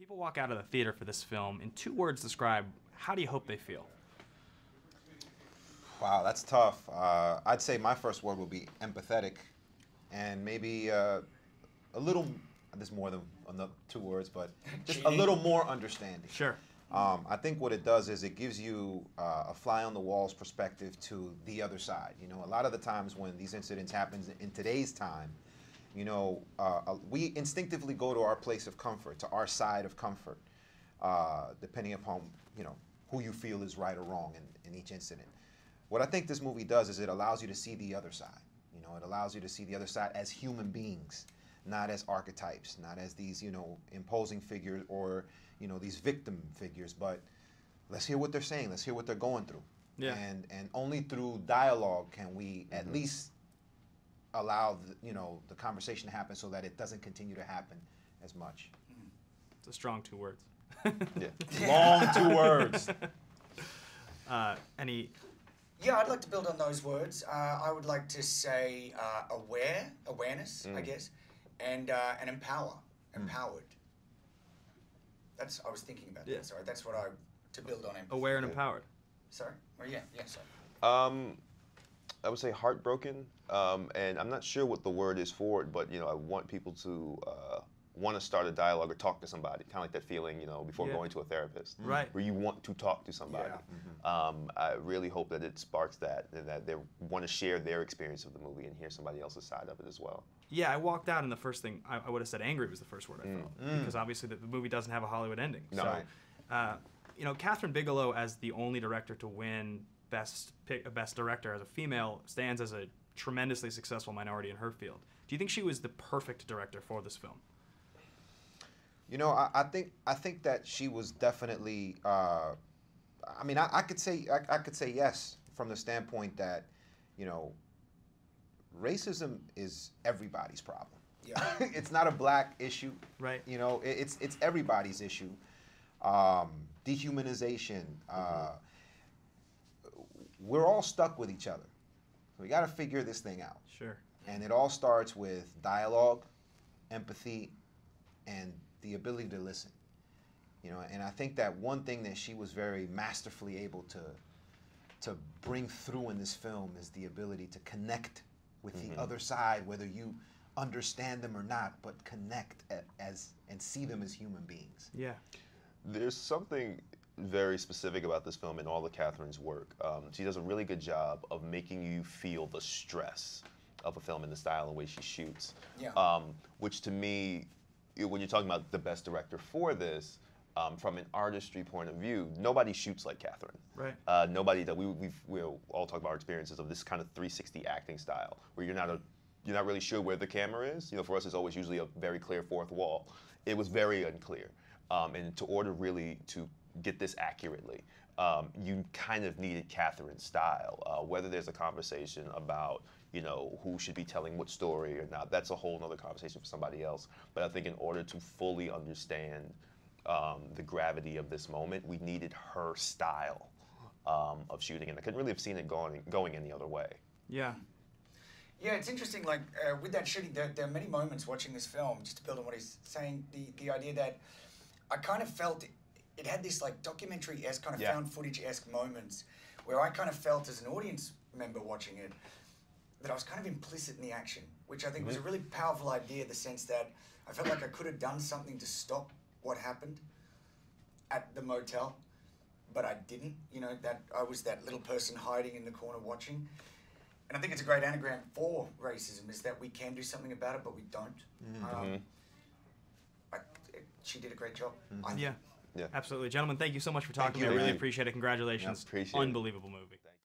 People walk out of the theater for this film. In 2 words, describe how do you hope they feel? Wow, that's tough. I'd say my first word would be empathetic, and maybe a little. There's more than 2 words, but just a little more understanding. Sure. I think what it does is it gives you a fly on the wall's perspective to the other side. You know, a lot of the times when these incidents happen in today's time, you know, we instinctively go to our place of comfort, to our side of comfort, depending upon, you know, who you feel is right or wrong in each incident. What I think this movie does is it allows you to see the other side. You know, it allows you to see the other side as human beings, not as archetypes, not as these, you know, imposing figures or, you know, these victim figures, but let's hear what they're saying. Let's hear what they're going through. Yeah. And only through dialogue can we at least allow, you know, the conversation to happen so that it doesn't continue to happen as much. It's a strong 2 words. Yeah. Long 2 words. Any... Yeah, I'd like to build on those words. I would like to say awareness, I guess, and empowered. I was thinking about that. Sorry, that's what to build on. Empathy. Aware and empowered. Sorry. Oh yeah, sorry. I would say heartbroken, and I'm not sure what the word is for it, but you know, I want people to want to start a dialogue or talk to somebody, kind of like that feeling, you know, before going to a therapist, right? Where you want to talk to somebody. Yeah. I really hope that it sparks that, and that they want to share their experience of the movie and hear somebody else's side of it as well. Yeah, I walked out, and the first thing I would have said, angry was the first word I felt, because obviously the movie doesn't have a Hollywood ending. No. So, you know, Catherine Bigelow as the only director to win Best Director as a female stands as a tremendously successful minority in her field. Do you think she was the perfect director for this film? You know, I think that she was definitely. I mean, I could say yes from the standpoint that, you know, racism is everybody's problem. Yeah. It's not a black issue. Right. You know, it's everybody's issue. Dehumanization. We're all stuck with each other. So we got to figure this thing out. Sure. And it all starts with dialogue, empathy, and the ability to listen. You know, and I think that one thing that she was very masterfully able to bring through in this film is the ability to connect with the other side, whether you understand them or not, but connect and see them as human beings. Yeah. There's something very specific about this film and all of Catherine's work. She does a really good job of making you feel the stress of a film in the style and way she shoots. Yeah. Which to me, when you're talking about the best director for this, from an artistry point of view, nobody shoots like Catherine. Right. Nobody that we all talk about our experiences of this kind of 360 acting style, where you're not really sure where the camera is. You know, for us, it's always usually a very clear fourth wall. It was very unclear, and to order really to get this accurately, you kind of needed Catherine's style. Whether there's a conversation about, you know, who should be telling what story or not, that's a whole other conversation for somebody else. But I think in order to fully understand the gravity of this moment, we needed her style of shooting, and I couldn't really have seen it going any other way. Yeah. Yeah, it's interesting, like, with that shooting, there are many moments watching this film, just to build on what he's saying, the idea that I kind of felt it had this, like, documentary-esque, kind of found footage-esque moments, where I kind of felt as an audience member watching it, that I was kind of implicit in the action, which I think was a really powerful idea, the sense that I felt like I could have done something to stop what happened at the motel, but I didn't. You know, that I was that little person hiding in the corner watching. And I think it's a great anagram for racism, is that we can do something about it, but we don't. She did a great job. Yeah, absolutely. Gentlemen, thank you so much for talking to me. I Thank really you. appreciate it. Congratulations. Appreciate it. Unbelievable movie.